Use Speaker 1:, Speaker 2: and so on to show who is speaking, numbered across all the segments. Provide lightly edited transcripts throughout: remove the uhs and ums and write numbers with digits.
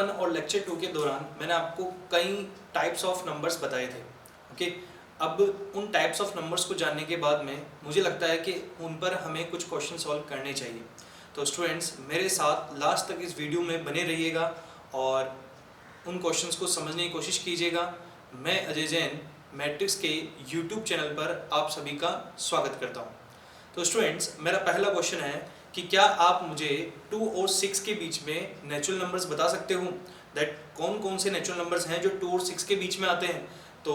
Speaker 1: One और lecture 2 के दौरान मैंने आपको कई टाइप्स ऑफ नंबर्स बताए थे। ओके, अब उन टाइप्स ऑफ नंबर्स को जानने के बाद में मुझे लगता है कि उन पर हमें कुछ क्वेश्चन सॉल्व करने चाहिए। तो स्टूडेंट्स मेरे साथ लास्ट तक इस वीडियो में बने रहिएगा और उन क्वेश्चंस को समझने की कोशिश कीजिएगा। मैं अजय जैन मैट्रिक्स के यूट्यूब चैनल पर आप सभी का स्वागत करता हूँ। तो स्टूडेंट्स मेरा पहला क्वेश्चन है कि क्या आप मुझे 2 और 6 के बीच में नेचुरल नंबर्स बता सकते हो? दैट कौन कौन से नेचुरल नंबर्स हैं जो 2 और 6 के बीच में आते हैं? तो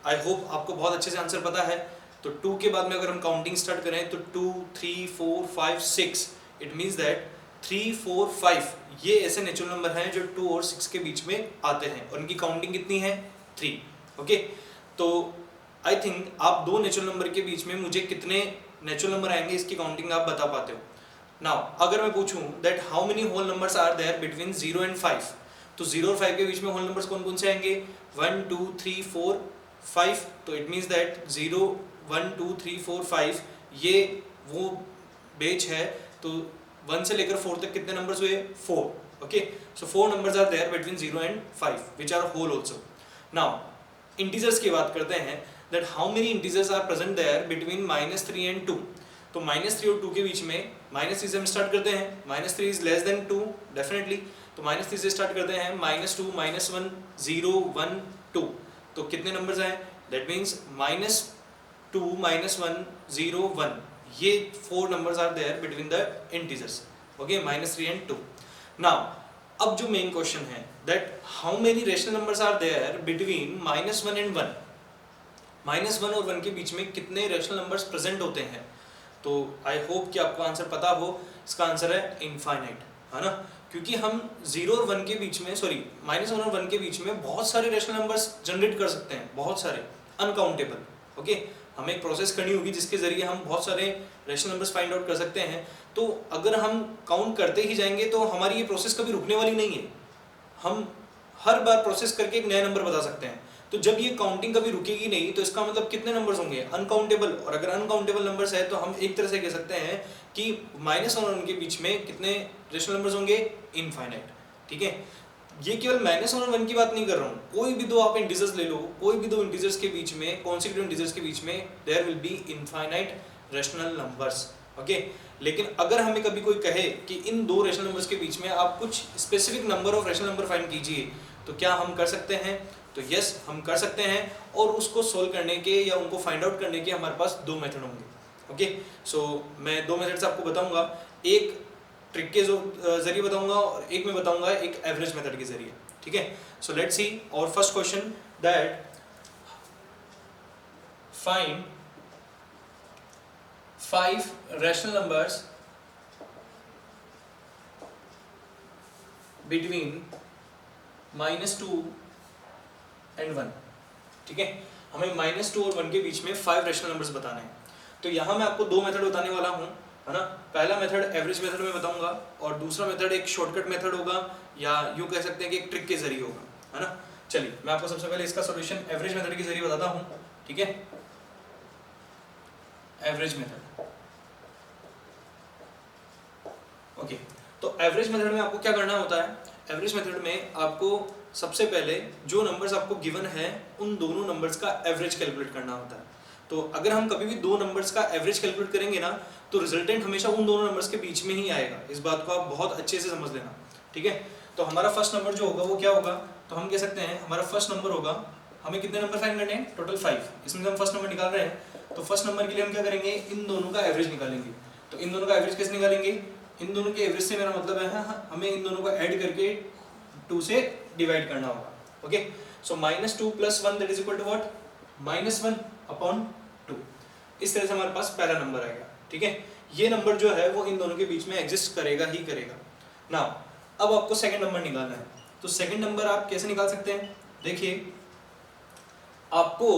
Speaker 1: आई होप आपको बहुत अच्छे से आंसर पता है। तो 2 के बाद में अगर हम काउंटिंग स्टार्ट करें तो 2, 3, 4, 5, 6, इट मीन्स दैट 3, 4, 5 ये ऐसे नेचुरल नंबर हैं जो 2 और 6 के बीच में आते हैं और उनकी काउंटिंग कितनी है? 3। ओके, तो आई थिंक आप दो नेचुरल नंबर के बीच में मुझे कितने नेचुरल नंबर आएंगे इसकी काउंटिंग आप बता पाते हो। नाउ अगर मैं पूछूं that how many whole numbers are there between 0 and 5, तो 0 और 5 के बीच में होल नंबर्स कौन कौन से आएंगे? 1, 2, 3, 4, 5। तो इट मीन्स दैट 0, 1, 2, 3, 4, 5 ये वो बेच है। तो 1 से लेकर 4 तक कितने नंबर्स हुए? 4। Okay, so 4 numbers are there between 0 and 5 which are whole also. Now integers की बात करते हैं that how many integers are present there between -3 and 2। तो -3 और 2 के बीच में -3 से हम स्टार्ट करते हैं। -3 इज लेस देन 2 डेफिनेटली, तो -3 से स्टार्ट करते हैं। -2, -1, 0, 1, 2। तो कितने नंबर्स आए? दैट मीन्स -2, -1, 0, 1 ये 4 numbers are there between the integers. Okay, -3 and 2। Now अब जो मेन क्वेश्चन है that how many rational numbers are there between -1 and 1। -1 और 1 के बीच में कितने रेशनल नंबर्स प्रेजेंट होते हैं? तो आई होप कि आपको आंसर पता हो। इसका आंसर है इनफाइनाइट, है ना, क्योंकि हम 0 और 1 के बीच में -1 और 1 के बीच में बहुत सारे रेशनल नंबर्स जनरेट कर सकते हैं, बहुत सारे, अनकाउंटेबल। ओके, हमें एक प्रोसेस करनी होगी जिसके जरिए हम बहुत सारे रेशनल नंबर्स फाइंड आउट कर सकते हैं। तो अगर हम काउंट करते ही जाएंगे तो हमारी ये प्रोसेस कभी रुकने वाली नहीं है। हम हर बार प्रोसेस करके एक नया नंबर बता सकते हैं। तो जब ये काउंटिंग कभी रुकेगी नहीं तो इसका मतलब कितने नंबर्स होंगे? अनकाउंटेबल। और अगर अनकाउंटेबल नंबर्स है तो हम एक तरह से कह सकते हैं कि -1 और 1 के बीच में कितने रेशनल नंबर्स होंगे? इनफाइनाइट। ठीक है, ये केवल -1 और 1 की बात नहीं कर रहा हूँ, कोई भी दो आप इंटीजर्स ले लो, कोई भी दो इंटीजर्स के बीच में, कॉन्सिक्यूटिव इंटीजर्स के बीच में there will be infinite rational numbers. Okay, लेकिन अगर हमें कभी कोई कहे कि इन दो रेशनल नंबर्स के बीच में आप कुछ specific number of rational number find कीजिए, तो क्या हम कर सकते हैं? तो यस, हम कर सकते हैं। और उसको सोल्व करने के या उनको फाइंड आउट करने के हमारे पास दो मेथड होंगे। ओके, सो मैं दो मेथड्स आपको बताऊंगा, एक ट्रिक के जरिए बताऊंगा और एक मैं बताऊंगा एक एवरेज मेथड के जरिए। ठीक है, सो लेट्स सी और first question that find 5 rational numbers between -2 and 1। ठीक है, हमें -2 और 1 के बीच में 5 रैशनल नंबर्स बताने हैं। तो यहाँ मैं आपको दो मेथड बताने वाला हूँ, है ना। पहला मेथड एवरेज मेथड में बताऊंगा और दूसरा मेथड एक शॉर्टकट मेथड होगा या यूँ कह सकते हैं कि एक ट्रिक के जरिए होगा, है ना। चलिए मैं आपको सबसे पहले इसका सॉल्यूशन एवरेज मेथड के जरिए बताता हूँ। ठीक है, एवरेज मेथड। ओके, तो एवरेज मेथड में आपको क्या करना होता है? एवरेज मेथड में आपको सबसे पहले जो नंबर्स आपको गिवन है उन दोनों नंबर्स का एवरेज कैलकुलेट करना होता है। तो अगर हम कभी भी दो नंबर्स का एवरेज कैलकुलेट करेंगे ना तो रिजल्टेंट हमेशा उन दोनों नंबर्स के बीच में ही आएगा। इस बात को आप बहुत अच्छे से समझ लेना। ठीक है, तो हमारा फर्स्ट नंबर जो होगा वो क्या होगा? तो हम कह सकते हैं हमारा फर्स्ट नंबर होगा, हमें कितने नंबर फाइंड करने हैं? टोटल 5। इसमें हम फर्स्ट नंबर निकाल रहे हैं, तो फर्स्ट नंबर के लिए हम क्या करेंगे? इन दोनों का एवरेज निकालेंगे। तो इन दोनों का एवरेज कैसे निकालेंगे? इन दोनों के एवरेज से मेरा मतलब है हमें इन दोनों को ऐड करके 2 से डिवाइड करना होगा। Okay, so -2 + 1 that is equal to what? -1/2। इस तरह से हमारे पास पहला नंबर आएगा। ठीक है, ये नंबर जो है वो इन दोनों के बीच में एग्जिस्ट करेगा ही करेगा। नाउ अब आपको सेकंड नंबर निकालना है। तो सेकंड नंबर आप कैसे निकाल सकते हैं? देखिए, आपको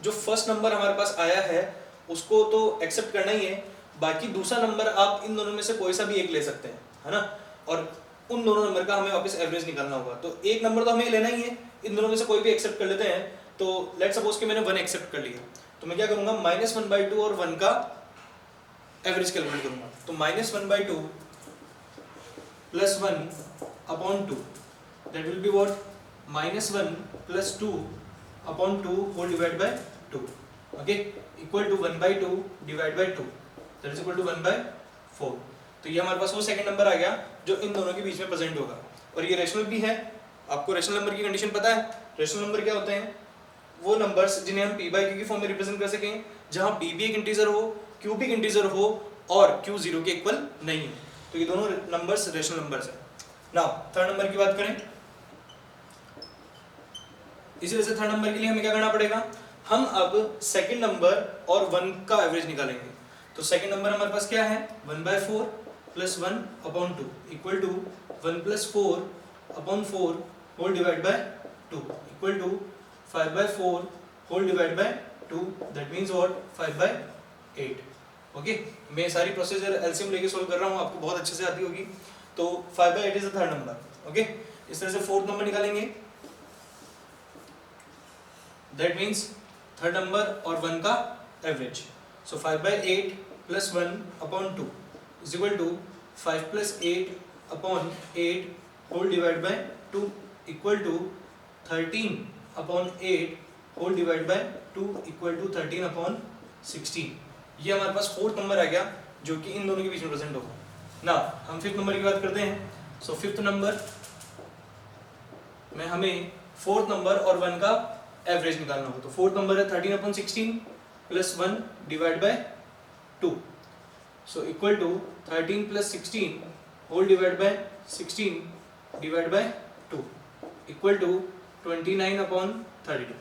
Speaker 1: जो फर्स्ट नंबर हमारे पास आया है उसको तो एक्सेप्ट करना ही है, बाकी दूसरा नंबर आप इन दोनों में से कोई सा भी एक ले सकते हैं, है ना। और उन दोनों नंबर का हमें वापस एवरेज निकालना होगा। तो एक नंबर तो हमें लेना ही है, इन दोनों में से कोई भी एक्सेप्ट कर लेते हैं। तो लेट्स सपोज कि मैंने 1 एक्सेप्ट कर लिया, तो मैं क्या करूंगा? -1/2 और 1 का एवरेज कैलकुलेट करूंगा। तो -1/2 + 1/2 that will be what -1 + 2 upon 2 whole divide by 2, okay, equal to 1/2 divide by 2, that is equal to 1/4। तो ये हमारे पास वो सेकंड नंबर आ गया जो इन दोनों के बीच में प्रेजेंट होगा, और ये रेशनल भी है। आपको रेशनल नंबर की कंडीशन पता है? रेशनल नंबर क्या होते हैं? वो नंबर्स जिन्हें हम p/q की फॉर्म में रिप्रेजेंट कर सकें, जहां p भी एक इंटीजर हो, q भी एक इंटीजर हो और q 0 के इक्वल नहीं है। तो ये दोनों नंबर्स रेशनल नंबर्स हैं। नाउ थर्ड नंबर की बात करें, इसी वजह से थर्ड नंबर के लिए हमें क्या करना पड़ेगा? हम अब सेकंड नंबर और 1 का एवरेज निकालेंगे। तो सेकंड नंबर हमारे पास क्या है? 1/4 + 1/2 equal to 1 + 4/4 whole divide by 2 equal to 5/4 whole divide by 2, that means what? 5/8। Okay, मैं सारी प्रोसीजर एलसीएम लेके सॉल्व कर रहा हूँ, आपको बहुत अच्छे से आती होगी। तो 5/8 is the third number. Okay, इस तरह से फोर्थ नंबर निकालेंगे, दैट मींस थर्ड नंबर और 1 का average. So 5/8 + 1/2 is equal to 5 + 8/8 whole divide by 2 equal to 13/8 whole divide by 2 equal to 13/16। ये हमारे पास फोर्थ नंबर आ गया जो कि इन दोनों के बीच में प्रेजेंट होगा। ना हम फिफ्थ नंबर की बात करते हैं। सो फिफ्थ नंबर में हमें फोर्थ नंबर और 1 का एवरेज निकालना होगा। तो फोर्थ नंबर है 13/16 + 1 divide by 2, so equal to 13 + 16 whole divide by 16 divide by 2 equal to 29/32।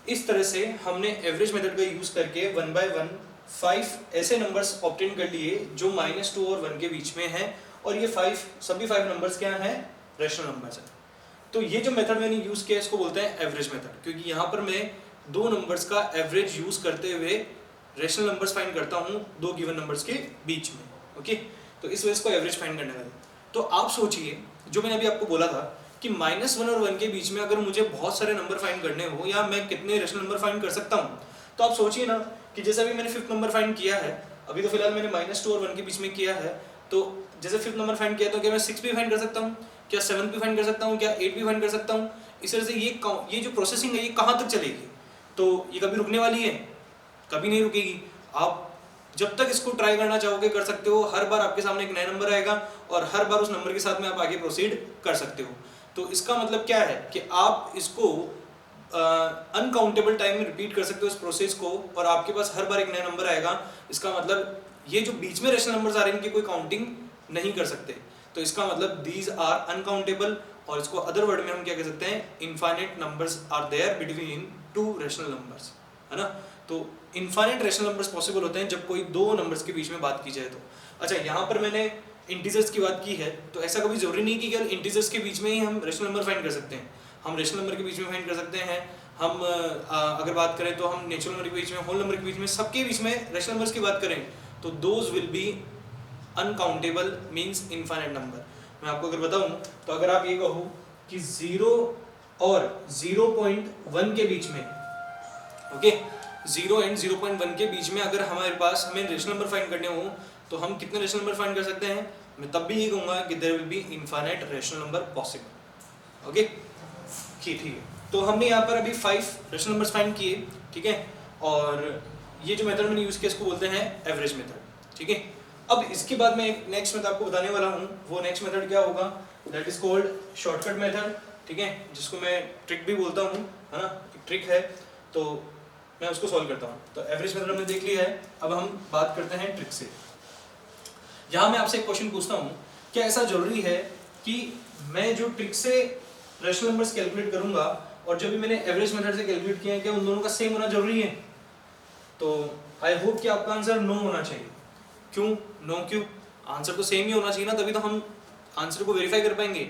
Speaker 1: इस तरह से हमने एवरेज मेथड का यूज करके 1/1 5 ऐसे नंबर्स ऑब्टेन कर लिए जो -2 और 1 के बीच में हैं, और ये सभी 5 नंबर्स क्या हैं? रेशनल नंबर्स हैं। तो ये जो मेथड मैंने यूज किया इसको बोलते हैं एवरेज मेथड, क्योंकि यहाँ पर मैं दो नंबर्स का एवरेज यूज करते हुए रेशनल नंबर्स फाइंड करता हूँ दो गिवन नंबर्स के बीच में। ओके, तो इस वजह से इसको एवरेज फाइंड करने वाले। तो आप सोचिए, जो मैंने अभी आपको बोला था कि -1 और 1 के बीच में अगर मुझे बहुत सारे नंबर फाइंड करने हो, या मैं कितने रेशनल नंबर फाइंड कर सकता हूँ, तो आप सोचिए ना कि जैसे अभी मैंने फिफ्थ नंबर फाइंड किया है, अभी तो फिलहाल मैंने -2 और 1 के बीच में किया है, तो जैसे फिफ्थ नंबर फाइंड किया तो क्या मैं 6 भी फाइंड कर सकता हूँ, क्या 7 भी फाइंड कर सकता हूँ, क्या 8 भी फाइंड कर सकता हूँ? इस तरह से ये जो प्रोसेसिंग है ये कहाँ तक चलेगी? तो ये कभी रुकने वाली है? कभी नहीं रुकेगी। आप जब तक इसको ट्राई करना चाहोगे कर सकते हो, हर बार आपके सामने एक नया नंबर आएगा और हर बार उस नंबर के साथ में आप आगे प्रोसीड कर सकते हो। तो इसका मतलब क्या है कि आप इसको अनकाउंटेबल टाइम में रिपीट कर सकते हो इस प्रोसेस को, और आपके पास हर बार एक नया नंबर आएगा। इसका मतलब ये जो बीच में रेशनल नंबर्स आ रहे हैं इनकी कोई काउंटिंग नहीं कर सकते। तो इसका मतलब दीज आर अनकाउंटेबल, और इसको अदर वर्ड में हम क्या कह सकते हैं? Infinite numbers are there between two rational numbers, है ना। तो इनफाइनाइट रेशनल नंबर्स पॉसिबल होते हैं जब कोई दो नंबर्स के बीच में बात की जाए तो। अच्छा, यहाँ पर मैंने इंटीजर्स की बात की है, तो ऐसा कभी जरूरी नहीं कि केवल इंटीजर्स के बीच में ही हम रेशनल नंबर फाइंड कर सकते हैं। हम रेशनल नंबर के बीच में फाइंड कर सकते हैं, हम अगर बात करें तो हम नेचुरल नंबर के बीच में, होल नंबर के बीच में, सबके बीच में रेशनल नंबर्स की बात करें तो those will be uncountable, means infinite number. मैं आपको अगर बताऊं तो अगर आप ये कहो कि 0 और 0.1 के बीच में, ओके, 0 एंड 0.1 के बीच में अगर हमारे पास हमें रेशनल नंबर फाइंड करने हो तो हम कितने रेशनल नंबर फाइंड कर सकते हैं? मैं तब भी ये कहूंगा कि there will be infinite rational number possible. Okay, ठीक है। तो हमने यहाँ पर अभी 5 रेशनल नंबर्स फाइंड किए, ठीक है, और ये जो मेथड मैंने यूज किया इसको बोलते हैं एवरेज मेथड, ठीक है। अब इसके बाद मैं एक नेक्स्ट मेथड आपको बताने वाला हूँ। वो नेक्स्ट मेथड क्या होगा? That is called shortcut method, ठीक है, जिसको मैं ट्रिक भी बोलता हूँ, है ना। एक ट्रिक है, तो मैं उसको सॉल्व करता हूँ। तो एवरेज मेथड हमने देख लिया है, अब हम बात करते हैं ट्रिक से। यहाँ मैं आपसे एक क्वेश्चन पूछता हूँ, क्या ऐसा जरूरी है कि मैं जो ट्रिक से रेशनल नंबर्स कैलकुलेट करूंगा और जो भी मैंने एवरेज मेथड से कैलकुलेट किया है, क्या उन दोनों का सेम होना जरूरी है? तो आई होप कि आपका आंसर नो होना चाहिए। क्यों नो? क्यों? आंसर तो सेम ही होना चाहिए ना, तभी तो हम आंसर को वेरीफाई कर पाएंगे।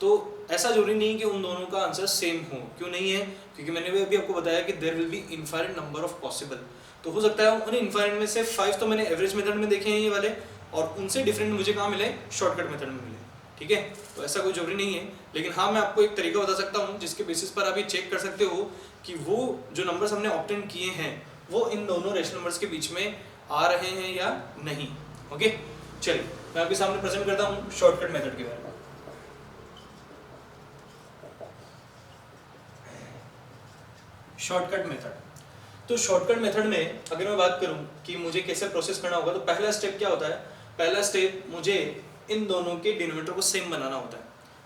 Speaker 1: तो ऐसा जरूरी नहीं कि उन दोनों का आंसर सेम हो। क्यों नहीं है? क्योंकि मैंने भी अभी आपको बताया कि there will be infinite number of possible. तो हो सकता है उन इनफाइनाइट में से 5 तो मैंने एवरेज मेथड में देखे हैं ये वाले, और उनसे डिफरेंट मुझे कहाँ मिले? शॉर्टकट मेथड में मिले, ठीक है। तो ऐसा कोई जरूरी नहीं है, लेकिन हाँ मैं आपको एक तरीका बता सकता हूँ जिसके बेसिस पर आप ये चेक कर सकते हो कि वो जो नंबर्स हमने ऑब्टेन किए हैं वो इन दोनों रेशनल नंबर्स के बीच में आ रहे हैं या नहीं। ओके, चलिए मैं आपके सामने प्रेजेंट करता हूँ शॉर्टकट मेथड के बारे में। Shortcut method. तो शॉर्टकट मेथड में अगर मैं बात करूं कि मुझे कैसे प्रोसेस करना होगा, तो पहला स्टेप क्या होता है, पहला स्टेप मुझे इन दोनों के डिनोमिनेटर को सेम बनाना होता है।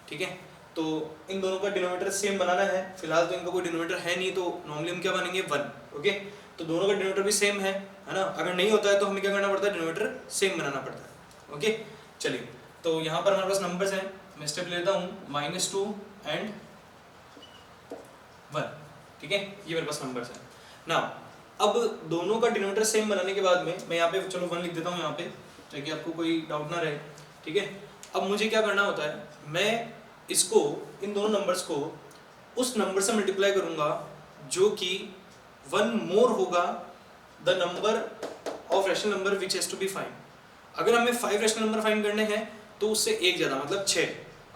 Speaker 1: ठीक है, तो इन दोनों का डिनोमिनेटर सेम बनाना है। फिलहाल तो इनका कोई डिनोमिनेटर है नहीं, तो नॉर्मली हम क्या बनेंगे 1। ओके, तो दोनों का डिनोमिनेटर भी सेम है ना। अगर नहीं होता है तो हमें क्या करना पड़ता है, डिनोमिनेटर सेम बनाना पड़ता है। ओके, चलिए, तो यहाँ पर हमारे पास नंबर्स हैं। मैं स्टेप लेता हूँ -2 एंड 1। ठीक है, ये मेरे पास नंबर्स हैं ना। अब दोनों का डिनोमिनेटर सेम बनाने के बाद में मैं यहाँ पे चलो 1 लिख देता हूँ यहाँ पे, ताकि आपको कोई डाउट ना रहे। ठीक है, अब मुझे क्या करना होता है, मैं इसको, इन दोनों नंबर्स को उस नंबर से मल्टीप्लाई करूंगा जो कि 1 मोर होगा the number of rational number which has to be find. अगर हमें 5 रैशनल नंबर फाइंड करने हैं तो उससे एक ज़्यादा मतलब 6।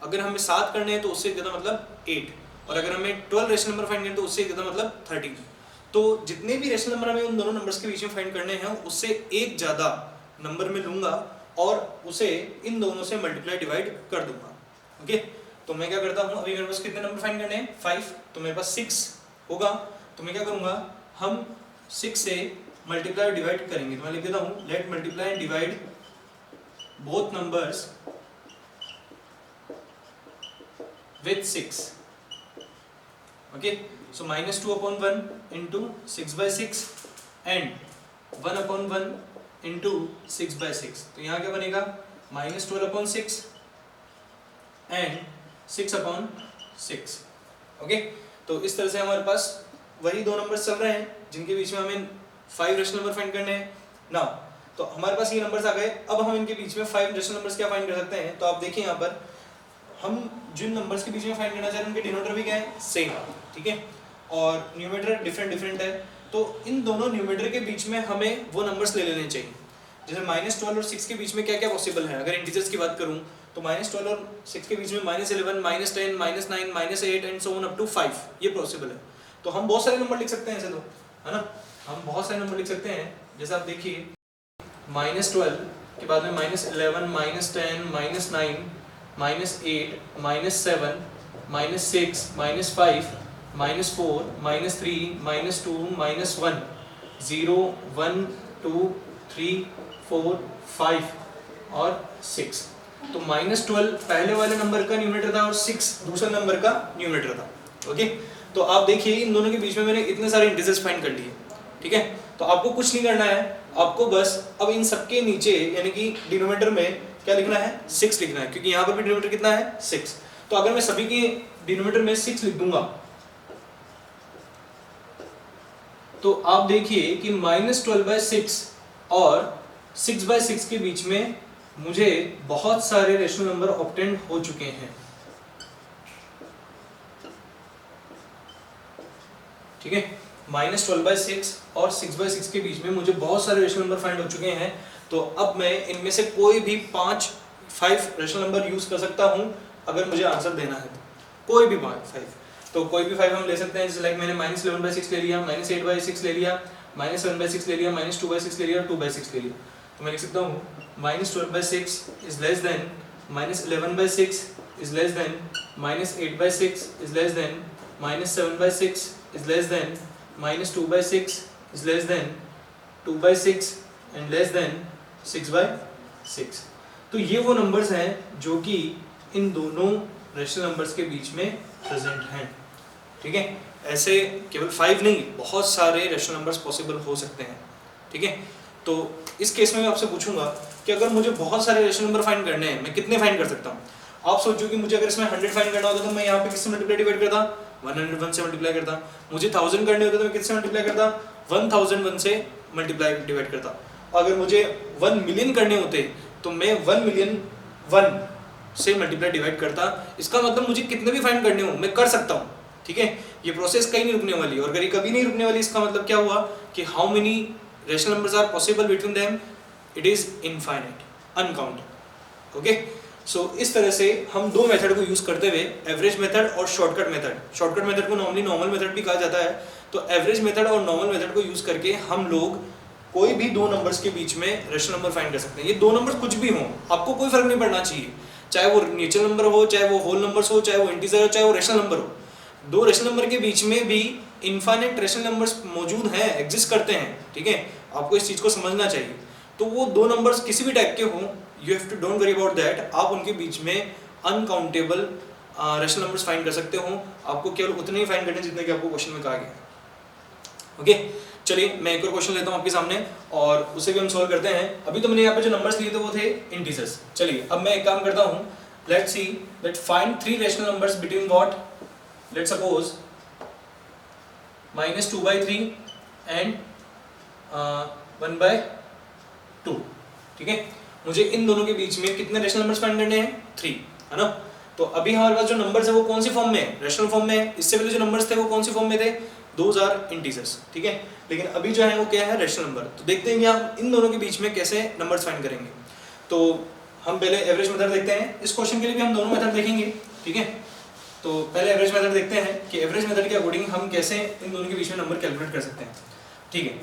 Speaker 1: अगर हमें 7 करने हैं तो उससे एक ज़्यादा मतलब 8। और अगर हमें 12 रैशनल नंबर फाइंड करने हैं तो उससे एक ज़्यादा मतलब 13। तो जितने भी रैशनल नंबर हमें उन दोनों नंबर्स के बीच में फाइंड करने हैं, उससे एक ज़्यादा नंबर में लूँगा और उसे इन दोनों से मल्टीप्लाई डिवाइड कर दूंगा। ओके, तो मैं क्या करता हूँ, अभी मेरे पास कितने नंबर फाइंड करने हैं 5, तो मेरे पास 6 होगा। तो मैं क्या करूँगा, हम 6 से मल्टीप्लाई डिवाइड करेंगे। तो मैं लिख देता हूँ let multiply and divide both numbers with 6. Okay, so -2/1 into 6/6 and 1/1 into 6/6। तो यहाँ क्या बनेगा, -12/6 and 6/6। ओके, तो इस तरह से हमारे पास वही दो नंबर्स चल रहे हैं जिनके बीच में हमें 5 रेशनल नंबर फाइंड करने हैं ना। तो हमारे पास ये नंबर्स आ गए। अब हम इनके बीच में 5 रेशनल नंबर्स क्या फाइंड कर सकते हैं, तो आप देखिए यहाँ पर हम जिन नंबर्स के बीच में फाइंड करना चाह रहे हैं उनके डिनोमिनेटर भी क्या है, सेम। ठीक है, और न्यूमरेटर डिफरेंट है। तो इन दोनों न्यूमरेटर के बीच में हमें वो नंबर्स ले लेने चाहिए। जैसे -12 और 6 के बीच में क्या क्या पॉसिबल है। अगर इंटीजर्स की बात करूँ तो -12 और 6 के बीच में -11, -10, -9, -8 and so on up to 5 ये पॉसिबल है। तो हम बहुत सारे नंबर लिख सकते हैं ऐसे, तो है ना, हम बहुत सारे नंबर लिख सकते हैं। जैसे आप देखिए -12 के बाद में -11, -10, -9, -8, -7, -6, -5, -4, -3, -2, -1, 0, 1, 2, 3, 4, 5 और 6। तो -12 पहले वाले नंबर का न्यूमरेटर था और 6 दूसरे नंबर का न्यूमरेटर था। ओके, तो आप देखिए इन दोनों के बीच में मैंने इतने सारे इंटीजर्स फाइंड कर लिए। ठीक है, तो आपको कुछ नहीं करना है, आपको बस अब इन सबके नीचे यानी कि डिनोमिनेटर में क्या लिखना है, 6 लिखना है, क्योंकि यहाँ पर भी डिनोमिनेटर कितना है 6। तो अगर मैं सभी के डिनोमिनेटर में 6 लिख दूंगा तो आप देखिए कि -12/6 और 6/6 के बीच में मुझे बहुत सारे रेशनल नंबर ऑब्टेन हो चुके हैं। ठीक है, -12/6 और 6/6 के बीच में मुझे बहुत सारे रेशनल नंबर फाइंड हो चुके हैं। तो अब मैं इनमें से कोई भी 5 रेशनल नंबर यूज कर सकता हूं अगर मुझे आंसर देना है तो। कोई भी 5, तो कोई भी 5 हम ले सकते हैं। जैसे लाइक मैंने -11/6 ले लिया, -8/6 ले लिया, -7/6 ले लिया, -2/6 ले लिया और 2/6 ले लिया। तो मैं लिख सकता हूँ -12/6 is less than -11/6 is less than -8/6 is less than -7/6 is less than -2/6 is less than 2/6 and less than 6/6। तो ये वो नंबर्स हैं जो कि इन दोनों रेशनल नंबर्स के बीच में प्रेजेंट हैं। ठीक है, ऐसे केवल 5 नहीं, बहुत सारे रेशनल नंबर्स पॉसिबल हो सकते हैं। ठीक है, तो इस केस में मैं आपसे पूछूंगा कि अगर मुझे बहुत सारे रेशनल नंबर फाइंड करने हैं, मैं कितने फाइंड कर सकता हूँ। आप सोचो कि मुझे अगर इसमें 100 फाइंड करना होता तो मैं यहाँ पे किससे मल्टीप्लाई डिवाइड करता, 101 से मल्टीप्लाई करता। मुझे 1000 करने होते तो मैं किससे मल्टीप्लाई करता, 1001 से मल्टीप्लाई डिवाइड करता। अगर मुझे 1 मिलियन करने होते तो मैं 1 मिलियन 1 से मल्टीप्लाई डिवाइड करता। इसका मतलब मुझे कितने भी फाइंड करने हो मैं कर सकता हूँ। ठीक है, ये प्रोसेस कहीं नहीं रुकने वाली, और अगर ये कभी नहीं रुकने वाली इसका मतलब क्या हुआ कि how many rational numbers are possible between them, it is infinite, uncounted. Okay, so इस तरह से हम दो मेथड को यूज करते हुए, एवरेज मेथड और शॉर्टकट मेथड, शॉर्टकट मेथड को नॉर्मली नॉर्मल मेथड भी कहा जाता है, तो एवरेज मेथड और नॉर्मल मेथड को यूज करके हम लोग कोई भी दो नंबर्स के बीच में रेशनल नंबर फाइंड कर सकते हैं। ये दो नंबर्स कुछ भी हों, आपको कोई फर्क नहीं पड़ना चाहिए, चाहे वो नेचुरल नंबर हो, चाहे वो होल नंबर्स हो, चाहे वो इंटीजर हो, चाहे वो रेशनल नंबर हो। दो रेशनल नंबर के बीच में भी इनफाइनाइट रेशनल नंबर्स मौजूद हैं, एग्जिस्ट करते हैं, ठीक है, आपको इस चीज़ को समझना चाहिए। तो वो दो नंबर्स किसी भी टाइप के हों, you have to don't worry about that, आप उनके बीच में अनकाउंटेबल रेशनल नंबर्स फाइंड कर सकते हो। आपको केवल उतने ही फाइंड करने जितने कि आपको क्वेश्चन में कहा गया। ओके, चलिए मैं एक और क्वेश्चन लेता हूँ आपके सामने और उसे भी हम सॉल्व करते हैं। अभी तो मैंने यहाँ पे जो नंबर्स लिए थे वो थे इंटीजर्स। चलिए अब मैं एक काम करता हूँ, let's see that find 3 rational numbers between what, let's suppose -2/3 and 1/2, ठीक है। मुझे इन दोनों के बीच में कितने रैशनल नंबर्स फाइंड करने हैं, 3, है ना। तो अभी हमारे पास जो नंबर्स है वो कौन सी फॉर्म में है, रैशनल फॉर्म में है। इससे पहले जो नंबर्स थे वो कौन सी फॉर्म में थे, दोज आर इंटीजर्स, ठीक है। लेकिन अभी जो है वो क्या है, रैशनल नंबर। तो देखते हैं कि हम इन दोनों के बीच में कैसे नंबर्स फाइंड करेंगे। तो हम पहले एवरेज मेथड देखते हैं। इस क्वेश्चन के लिए भी हम दोनों मेथड देखेंगे, ठीक है। तो पहले एवरेज मेथड देखते हैं कि एवरेज मेथड के अकॉर्डिंग हम कैसे इन दोनों के बीच में नंबर कैलकुलेट कर सकते हैं, ठीक है।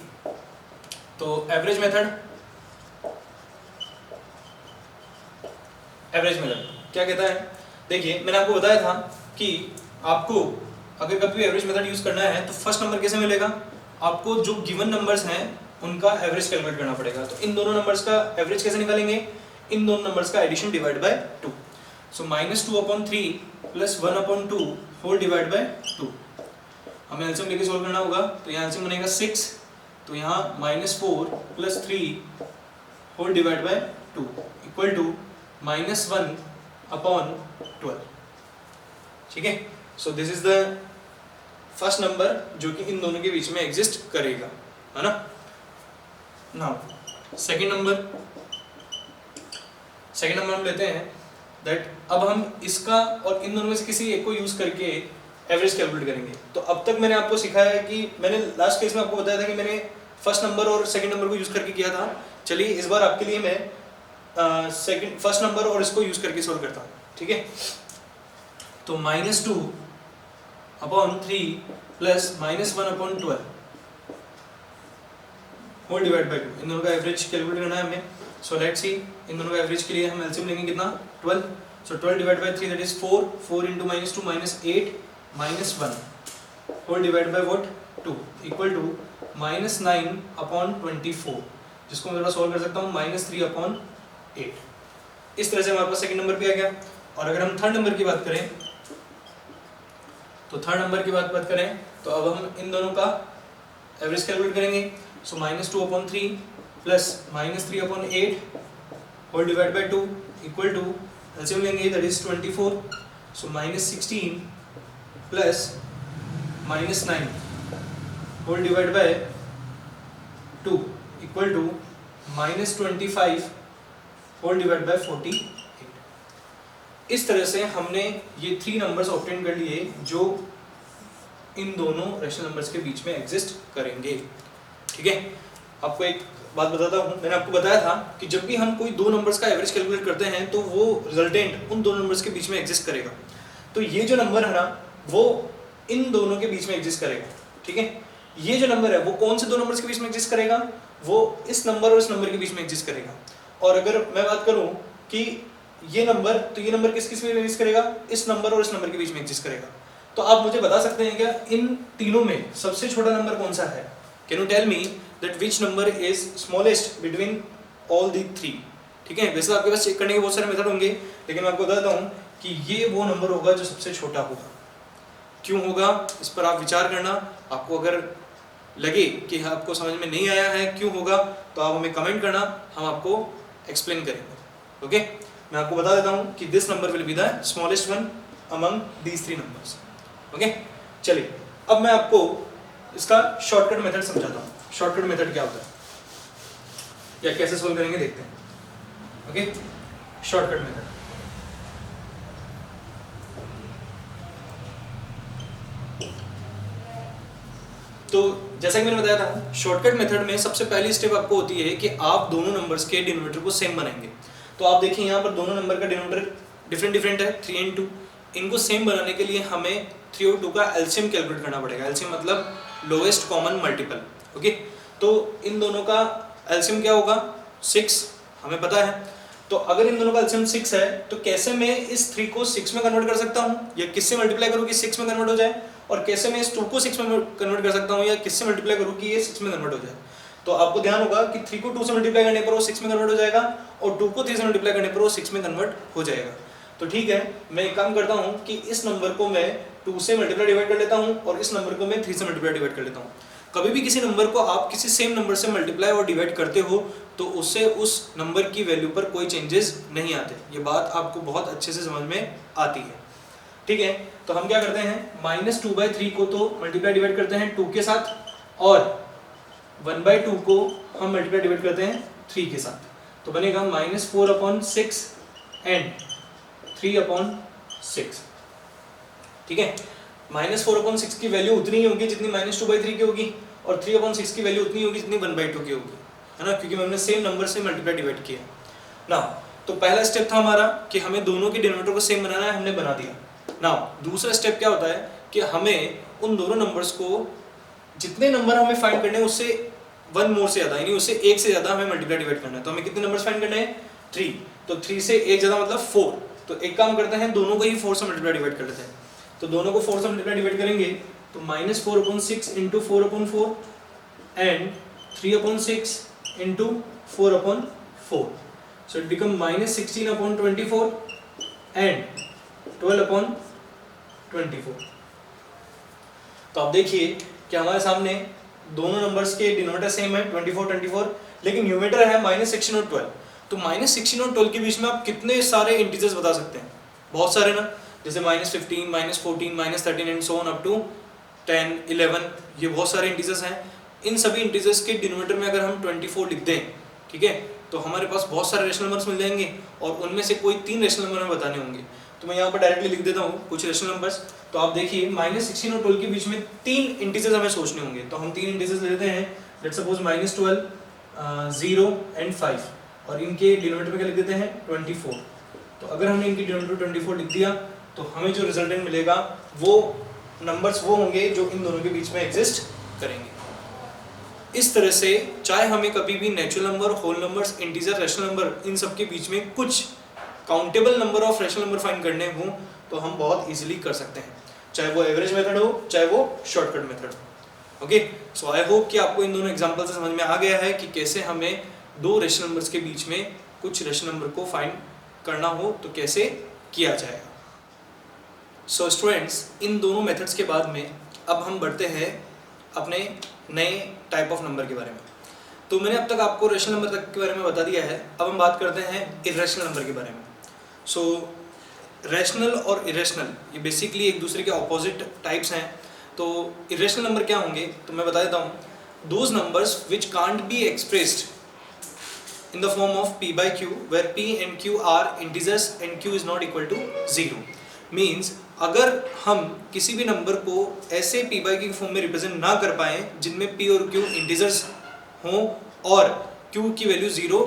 Speaker 1: तो एवरेज मेथड क्या कहता है, देखिए मैंने आपको बताया था कि आपको अगर कभी एवरेज मेथड यूज करना है तो फर्स्ट नंबर कैसे मिलेगा, आपको जो गिवन नंबर्स हैं उनका एवरेज कैलकुलेट करना पड़ेगा। तो इन दोनों नंबर्स का एवरेज कैसे निकालेंगे, इन दोनों नंबर्स का addition divide by 2। So -2/3 + 1/2 whole divide by 2। हमें एलसीएम लेके सॉल्व करना होगा। तो यहाँ एलसीएम बनेगा 6, तो यहाँ -4 + 3 whole divide by 2 equal to -1/12, ठीक है। So this is the first number जो कि इन दोनों के बीच में एग्जिस्ट करेगा, है ना। नाउ सेकंड नंबर हम लेते हैं दैट अब हम इसका और इन दोनों में से किसी एक को यूज करके एवरेज कैलकुलेट करेंगे। तो अब तक मैंने आपको सिखाया है कि मैंने लास्ट केस में आपको बताया था कि मैंने फर्स्ट नंबर और सेकंड नंबर को यूज करके किया था। चलिए इस बार आपके लिए मैं फर्स्ट नंबर और इसको यूज करके सोल्व करता हूँ, ठीक है। तो -2/3 + -1/12 होल डिवाइड बाय 2, इन दोनों का एवरेज कैलकुलेट करना है हमें। सो लेट्स सी, इन दोनों का एवरेज के लिए हम एलसीएम लेंगे कितना, 12। So 12 divide by 3 that is 4 × -2 -8 -1 whole divide by what 2 equal to -9/24, जिसको मैं थोड़ा सॉल्व कर सकता हूँ -3/8। इस तरह से हमारे पास सेकंड नंबर भी आ गया। और अगर हम थर्ड नंबर की बात करें तो थर्ड नंबर की बात करें तो अब हम इन दोनों का एवरेज कैलकुलेट करेंगे। So -2/3 + -3/8 whole divide by 2 equal to LCM लेंगे that is 24। So -16 + -9 whole divide by 2 equal to -25 whole divide by 48। इस तरह से हमने ये 3 नंबर्स ऑब्टेन कर लिए जो इन दोनों रैशनल नंबर्स के बीच में एग्जिस्ट करेंगे, ठीक है। आपको एक बात बताता हूँ, मैंने आपको बताया था कि जब भी हम कोई दो नंबर्स का एवरेज कैलकुलेट करते हैं तो वो रिजल्टेंट उन दो नंबर्स के बीच में एग्जिस्ट करेगा। तो ये जो नंबर है ना वो इन दोनों के बीच में एग्जिस्ट करेगा, ठीक है। ये जो नंबर है वो कौन से दो नंबर्स के बीच में एग्जिस्ट करेगा, वो इस नंबर और इस नंबर के बीच में एग्जिस्ट करेगा। और अगर मैं बात करूं कि ये नंबर, तो ये नंबर किस किस में एग्जिस्ट करेगा, इस नंबर और इस नंबर के बीच में एग्जिस्ट करेगा। तो आप मुझे बता सकते हैं क्या इन तीनों में सबसे छोटा नंबर कौन सा है। Can you tell me that which number is smallest between all the 3, ठीक है। वैसे आपके पास चेक करने के बहुत सारे मेथड होंगे, लेकिन मैं आपको बताता हूँ कि ये वो नंबर होगा जो सबसे छोटा होगा। क्यों होगा इस पर आप विचार करना। आपको अगर लगे कि आपको समझ में नहीं आया है क्यों होगा तो आप हमें कमेंट करना, हम आपको एक्सप्लेन करेंगे, ओके। मैं आपको बता देता हूँ कि this number will be the smallest one among these 3 numbers, okay. चलिए अब मैं आपको इसका शॉर्टकट मेथड समझाता हूँ। शॉर्टकट मेथड क्या होता है या कैसे सोल्व करेंगे देखते हैं, ओके। शॉर्टकट मेथड, तो जैसा कि मैंने बताया था शॉर्टकट मेथड में सबसे पहली स्टेप आपको होती है कि आप दोनों नंबर्स के डिनोमिनेटर को सेम बनाएंगे। तो आप देखिए यहाँ पर दोनों नंबर का डिनोमिनेटर डिफरेंट है, 3 and 2। इनको सेम बनाने के लिए हमें 3 और 2 का एलसीएम कैलकुलेट करना पड़ेगा। एलसीएम मतलब लोएस्ट कॉमन मल्टीपल, ओके। तो इन दोनों का एलसीएम क्या होगा, 6 हमें पता है। तो अगर इन दोनों का एलसीएम 6 है तो कैसे मैं इस 3 को 6 में कन्वर्ट कर सकता हूँ या किससे मल्टीप्लाई करूँ कि 6 में कन्वर्ट हो जाए। और कैसे मैं इस 2 को 6 में कन्वर्ट कर सकता हूँ या किससे मल्टीप्लाई करूँ कि ये 6 में कन्वर्ट हो जाए। तो आपको ध्यान होगा कि 3 को 2 से मल्टीप्लाई करने पर वो 6 में कन्वर्ट हो जाएगा और 2 को 3 से मल्टीप्लाई करने पर वो 6 में कन्वर्ट हो जाएगा। तो ठीक है, मैं एक काम करता हूँ कि इस नंबर को मैं 2 से मल्टीप्लाई डिवाइड कर लेता हूँ और इस नंबर को मैं 3 से मल्टीप्लाई डिवाइड कर लेता हूँ। कभी भी किसी नंबर को आप किसी सेम नंबर से मल्टीप्लाई और डिवाइड करते हो तो उससे उस नंबर की वैल्यू पर कोई चेंजेस नहीं आते। ये बात आपको बहुत अच्छे से समझ में आती है। ठीक है, तो हम क्या करते हैं, -2/3 को तो मल्टीप्लाई डिवाइड करते हैं 2 के साथ और 1/2 को हम मल्टीप्लाई डिवाइड करते हैं 3 के साथ। तो बनेगा -4/6 एंड 3/6। ठीक है, -4/6 की वैल्यू उतनी ही होगी जितनी -2/3 की होगी और 3/6 की वैल्यू उतनी होगी जितनी 1/2 की होगी, है ना, क्योंकि हमने सेम नंबर से मल्टीप्लाई डिवाइड किया ना। तो पहला स्टेप था हमारा कि हमें दोनों के डिनोमिनेटर को सेम बनाना है, हमने बना दिया ना। दूसरा स्टेप क्या होता है कि हमें उन दोनों नंबर्स को, जितने नंबर हमें फाइंड करने हैं उससे 1 मोर से ज़्यादा, यानी उससे 1 से ज़्यादा हमें मल्टीप्लाई डिवाइड करना है। तो हमें कितने नंबर्स फाइंड करने हैं, 3। तो 3 से 1 ज़्यादा मतलब 4। तो एक काम करते हैं, दोनों को ही 4 से मल्टीप्लाई डिवाइड कर लेते हैं। तो दोनों को 4 से मल्टीप्लाई डिवाइड करेंगे तो -4/6 into 4/4 and 3/6 into 4/4। So it become -16/24 and 12/24। तो आप देखिए कि हमारे सामने दोनों नंबर्स के डिनोमिनेटर सेम है 24, लेकिन न्यूमरेटर है -16 और 12। तो -16 और 12 के बीच में आप कितने सारे इंटीजर्स बता सकते हैं, बहुत सारे ना, जैसे -15, -14, -13 and so on up to 10, 11, ये बहुत सारे इंटीजर्स हैं। इन सभी इंटीजर्स के डिनोमिनेटर में अगर हम 24 लिख दें, ठीक है, तो हमारे पास बहुत सारे रेशनल नंबर्स मिल जाएंगे और उनमें से कोई 3 रेशनल नंबर हमें बताने होंगे। तो मैं यहाँ पर डायरेक्टली लिख देता हूँ कुछ रेशनल नंबर्स। तो आप देखिए -16 और 12 के बीच में 3 इंटीजर्स हमें सोचने होंगे। तो हम 3 इंटीजर्स लेते हैं, लेट्स सपोज -12, 0 एंड 5, और इनके डिनोमिनेटर में क्या लिख देते हैं 24। तो अगर हमने इनकी डिनोमिनेटर 24 लिख दिया तो हमें जो रिजल्टेंट मिलेगा वो नंबर्स वो होंगे जो इन दोनों के बीच में एग्जिस्ट करेंगे। इस तरह से चाहे हमें कभी भी natural number, whole numbers, integer, rational number, इन सब के बीच में कुछ countable number of rational number find करने हों तो हम बहुत इजीली कर सकते हैं, चाहे वो एवरेज मेथड हो चाहे वो शॉर्टकट मेथड हो। ओके, सो आई होप कि आपको इन दोनों एग्जांपल से समझ में आ गया है कि कैसे हमें 2 रेशनल नंबर्स के बीच में कुछ रेशनल नंबर को फाइंड करना हो तो कैसे किया जाएगा। सो स्टूडेंट्स, इन दोनों मेथड्स के बाद में अब हम बढ़ते हैं अपने नए टाइप ऑफ नंबर के बारे में। तो मैंने अब तक आपको रेशनल नंबर तक के बारे में बता दिया है, अब हम बात करते हैं इरेशनल नंबर के बारे में। सो रैशनल और इरेशनल ये बेसिकली एक दूसरे के ऑपोजिट टाइप्स हैं। तो इरेशनल नंबर क्या होंगे तो मैं बता देता हूँ, those numbers which can't be expressed in the form of p by q where p and q are integers and q is not equal to 0 means अगर हम किसी भी नंबर को ऐसे p by q की फॉर्म में represent ना कर पाए जिनमें p और q इंटीजर्स हों और q की वैल्यू 0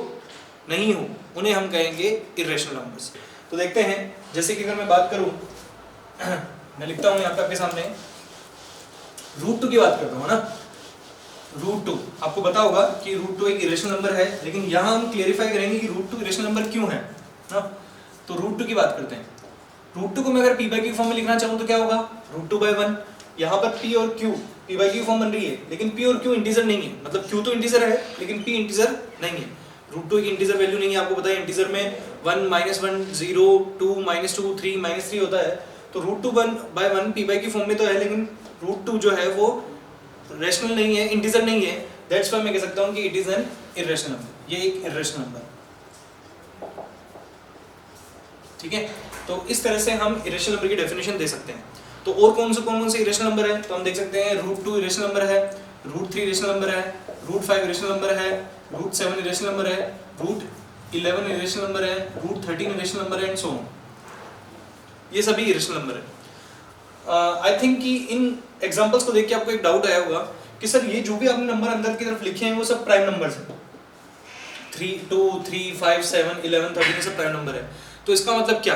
Speaker 1: नहीं हो, उन्हें हम कहेंगे इरेशनल नंबर्स। तो देखते हैं, जैसे कि अगर मैं बात करूं मैं लिखता हूं यहाँ पे आपके सामने √2 की बात करता हूँ ना, √2 आपको पता होगा कि √2 एक इरेशनल नंबर है, लेकिन यहाँ हम क्लेरिफाई करेंगे कि √2 इरेशनल नंबर क्यों है ना। तो √2 की बात करते हैं। √2 को मैं अगर p by q फॉर्म में लिखना चाहूँ तो क्या होगा, √2/1। यहाँ पर p और q p by q form बन रही है, लेकिन p और q इंटीजर नहीं है, मतलब q तो इंटीजर है लेकिन p इंटीजर नहीं है। √2 की इंटीजर वैल्यू नहीं है, आपको पता है इंटीजर में 1, -1, 0, 2, -2, 3, -3 होता है। तो √2/1 p by q फॉर्म में तो है, लेकिन √2 जो है वो रेशनल नहीं है, इंटीजर नहीं है। दैट्स व्हाई मैं कह सकता हूँ कि it is an irrational number, ये एक इरेशनल नंबर। ठीक है, तो इस तरह से हम इरेशनल नंबर की डेफिनेशन दे सकते हैं। तो और कौन से इरेशनल नंबर है, तो हम देख सकते हैं √2 इरेशनल नंबर है, √3 इरेशनल नंबर है, √5 इरेशनल नंबर है, √7 इरेशनल नंबर है, √11 इरेशनल नंबर है, √13 इरेशनल नंबर है एंड सो ऑन। ये सभी इरेशनल नंबर है। आई थिंक कि इन एग्जांपल्स को देख के आपको एक डाउट आया होगा कि सर ये जो भी आपने नंबर अंदर की तरफ लिखे हैं वो सब प्राइम नंबर्स हैं, 3, 2, 3, 5, 7, 11, 13 सब प्राइम नंबर है। तो इसका मतलब क्या,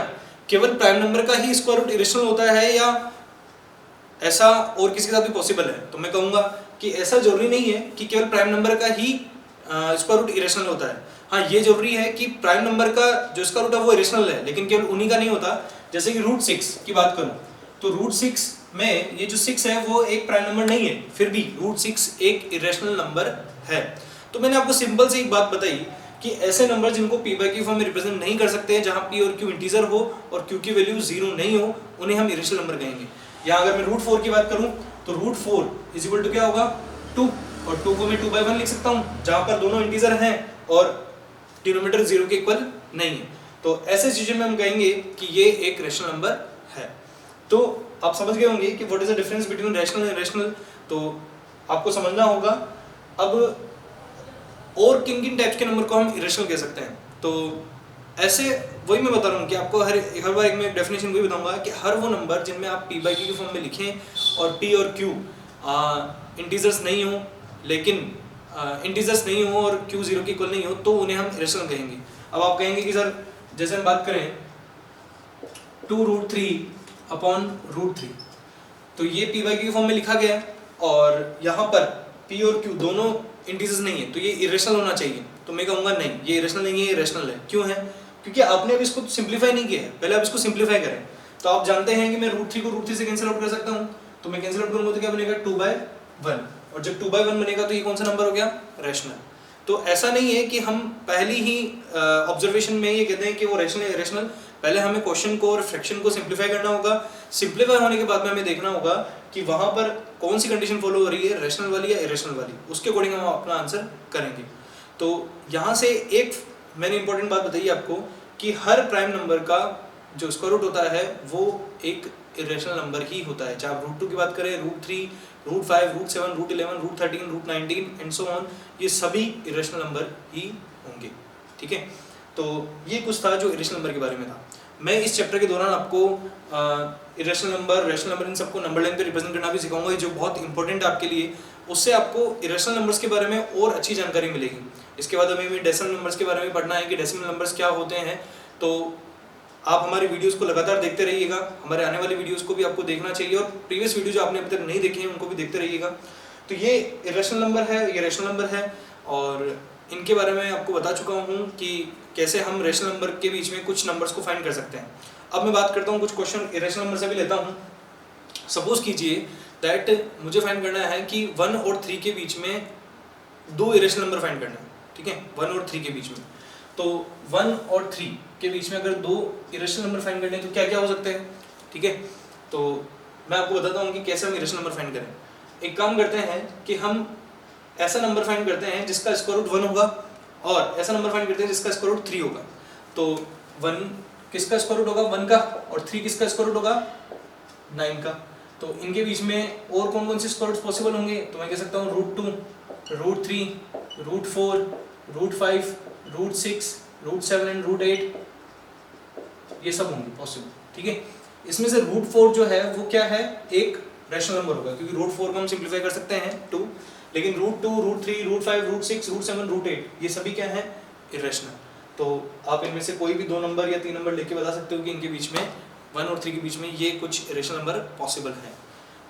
Speaker 1: केवल प्राइम नंबर का ही स्क्वायर रूट इरेशनल होता है या ऐसा और किसी के साथ भी पॉसिबल है? तो मैं कहूँगा कि ऐसा जरूरी नहीं है कि केवल प्राइम नंबर का ही स्क्वायर रूट इरेशनल होता है। हाँ, ये जरूरी है कि प्राइम नंबर का जो स्क्वायर रूट है वो इरेशनल है, लेकिन केवल उन्हीं का नहीं होता। जैसे कि √6 की बात करूँ तो √6 में ये जो 6 है वो एक प्राइम नंबर नहीं है, फिर भी √6 एक इरेशनल नंबर है। तो मैंने आपको सिंपल सी एक बात बताई कि ऐसे नंबर जिनको p बाई क्यू फॉर्म में रिप्रेजेंट नहीं कर सकते हैं, जहां p और q इंटीजर हो और q की वैल्यू 0 नहीं हो, उन्हें हम इरेशनल नंबर कहेंगे। यहाँ अगर मैं √4 की बात करूं तो √4 इज इक्वल टू क्या होगा 2, और 2 को मैं 2/1 लिख सकता हूँ जहां पर दोनों इंटीजर हैं और डिनोमिनेटर 0 के इक्वल नहीं है। तो ऐसे सिचुएशन में हम कहेंगे कि ये एक रैशनल नंबर है। तो आप समझ गए होंगे कि what is the difference between rational and irrational. तो आपको समझना होगा अब और किन किन टाइप्स के नंबर को हम इरेशनल कह सकते हैं। तो ऐसे वही मैं बता रहा हूँ कि आपको हर बार एक मैं डेफिनेशन वही बताऊंगा कि हर वो नंबर जिनमें आप p बाई क्यू के फॉर्म में लिखें और p और q इंटीजर्स नहीं हो, लेकिन इंटीजर्स नहीं हो और q 0 के इक्वल नहीं हो, तो उन्हें हम इरेशनल कहेंगे। अब आप कहेंगे कि सर जैसे हम बात करें 2√3/√3, तो ये p बाई क्यू फॉर्म में लिखा गया है और यहाँ पर p और q दोनों इंटीजर्स नहीं है, तो ये इरेशनल होना चाहिए। तो मैं कहूँगा नहीं, ये इरेशनल नहीं है, ये रैशनल है। क्यों है? क्योंकि आपने अब इसको सिंप्लीफाई नहीं किया है, पहले आप इसको सिंप्लीफाई करें। तो आप जानते हैं कि मैं √3 को √3 से कैंसिल आउट कर सकता हूँ, तो मैं कैंसिल आउट करूँगा तो क्या बनेगा 2/1, और जब 2/1 बनेगा तो ये कौन सा नंबर हो गया? रैशनल। तो ऐसा नहीं है कि हम पहली ही ऑब्जर्वेशन में ये कहते हैं कि वो रैशनल है इरेशनल। पहले हमें क्वेश्चन को और फ्रैक्शन को सिंप्लीफाई करना होगा। सिंप्लीफाई होने के बाद में हमें देखना होगा कि वहाँ पर कौन सी कंडीशन फॉलो हो रही है, रैशनल वाली या इरेशनल वाली, उसके अकॉर्डिंग हम अपना आंसर करेंगे। तो यहाँ से एक मैंने इंपॉर्टेंट बात बताई आपको कि हर प्राइम नंबर का जो स्क्वायर रूट होता है वो एक इरेशनल नंबर ही होता है। चाहे आप √2 की बात करें, √3, √5, √7, √11, √13, √19 एंड सो ऑन, ये सभी इरेशनल नंबर ही होंगे। ठीक है, तो ये कुछ था जो इरेशनल नंबर के बारे में था। मैं इस चैप्टर के दौरान आपको इरेशनल नंबर, रैशनल नंबर, इन सबको नंबर लाइन पे रिप्रेजेंट करना भी सिखाऊंगा, जो बहुत इंपॉर्टेंट है आपके लिए। उससे आपको इरेशनल नंबर्स के बारे में और अच्छी जानकारी मिलेगी। इसके बाद हमें डेसिमल नंबर्स के बारे में पढ़ना है कि डेसिमल नंबर्स क्या होते हैं। तो आप हमारी वीडियोस को लगातार देखते रहिएगा, हमारे आने वाली वीडियोस को भी आपको देखना चाहिए और प्रीवियस वीडियो जो आपने अभी तक नहीं देखे हैं उनको भी देखते रहिएगा। तो ये इरेशनल नंबर है, ये रैशनल नंबर है, और इनके बारे में आपको बता चुका हूँ कि कैसे हम रैशनल नंबर के बीच में कुछ नंबर्स को फाइंड कर सकते हैं। अब मैं बात करता हूँ कुछ क्वेश्चन इरेशनल नंबर से भी लेता हूँ। सपोज कीजिए दैट मुझे फाइंड करना है कि 1 और 3 के बीच में 2 इरेशनल नंबर फाइंड करना है। ठीक है, 1 और 3 के बीच में, तो 1 और 3 के बीच में अगर 2 इरेशनल नंबर फाइंड करने हैं तो क्या क्या हो सकते हैं। ठीक है, तो मैं आपको बताता हूँ कि कैसे हम इरेशनल नंबर फाइंड करें। एक काम करते हैं कि हम ऐसा नंबर फाइंड करते हैं जिसका स्क्वायर रूट 1 होगा और ऐसा नंबर फाइंड करते हैं जिसका स्क्वायर रूट 3 होगा। तो 1 किसका स्क्वायर रूट होगा? 1 का, और 3 किसका स्क्वायर रूट होगा? 9 का। तो इनके बीच में और कौन कौन से स्क्वायर रूट्स पॉसिबल होंगे? तो मैं कह सकता हूँ √2, √3, √4, √5, √6, √7 एंड √8, ये सब होंगे पॉसिबल। ठीक है, इसमें से √4 जो है वो क्या है? एक रैशनल नंबर होगा, क्योंकि √4 को हम सिंप्लीफाई कर सकते हैं 2, लेकिन √2, √3, √5, √6, √7, √8 ये सभी क्या है? इरेशनल। तो आप इनमें से कोई भी 2 नंबर या 3 नंबर लेके बता सकते हो कि इनके बीच में 1 और 3 के बीच में ये कुछ इरेशनल नंबर पॉसिबल है।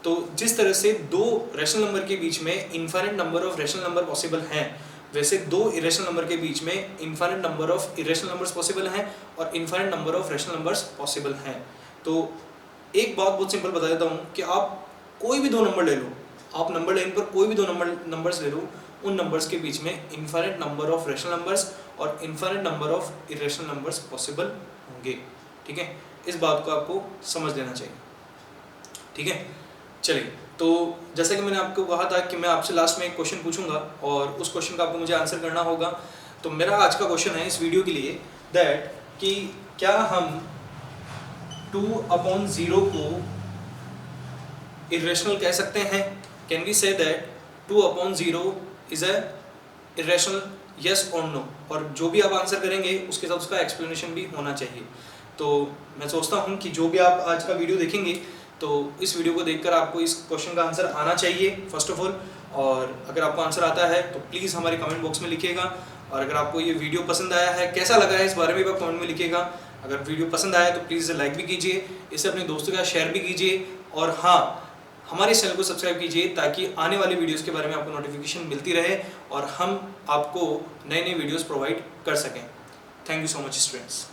Speaker 1: तो जिस तरह से 2 रैशनल नंबर के बीच में infinite number of rational number possible हैं, वैसे 2 इरेशनल नंबर के बीच में infinite number of irrational numbers possible हैं और infinite number of rational numbers possible हैं। तो एक बात बहुत सिंपल बता देता हूँ कि आप कोई भी 2 नंबर ले लो, आप नंबर लाइन पर कोई भी 2 नंबर्स ले लो, उन नंबर्स के बीच में infinite number of rational numbers और infinite number of irrational numbers possible होंगे। ठीक है, इस बात को आपको समझ लेना चाहिए। ठीक है, चलिए, तो जैसा कि मैंने आपको कहा था कि मैं आपसे लास्ट में एक क्वेश्चन पूछूंगा और उस क्वेश्चन का आपको मुझे आंसर करना होगा। तो मेरा आज का क्वेश्चन है इस वीडियो के लिए दैट कि क्या हम 2/0 को इरेशनल कह सकते हैं? Can we say that 2/0 is a irrational, yes और नो? और जो भी आप आंसर करेंगे उसके साथ उसका एक्सप्लेनेशन भी होना चाहिए। तो मैं सोचता हूँ कि जो भी आप आज का वीडियो देखेंगे तो इस वीडियो को देखकर आपको इस क्वेश्चन का आंसर आना चाहिए फर्स्ट ऑफ ऑल, और अगर आपको आंसर आता है तो प्लीज़ हमारे कमेंट बॉक्स में लिखिएगा। और अगर आपको ये वीडियो पसंद आया है, कैसा लगा है, इस बारे में भी आप कमेंट में लिखिएगा। अगर वीडियो पसंद आया तो प्लीज़ लाइक भी कीजिए, इसे अपने दोस्तों के साथ शेयर भी कीजिए, और हाँ, हमारे चैनल को सब्सक्राइब कीजिए ताकि आने वाली वीडियोस के बारे में आपको नोटिफिकेशन मिलती रहे और हम आपको नए नए वीडियोस प्रोवाइड कर सकें। Thank you so much students.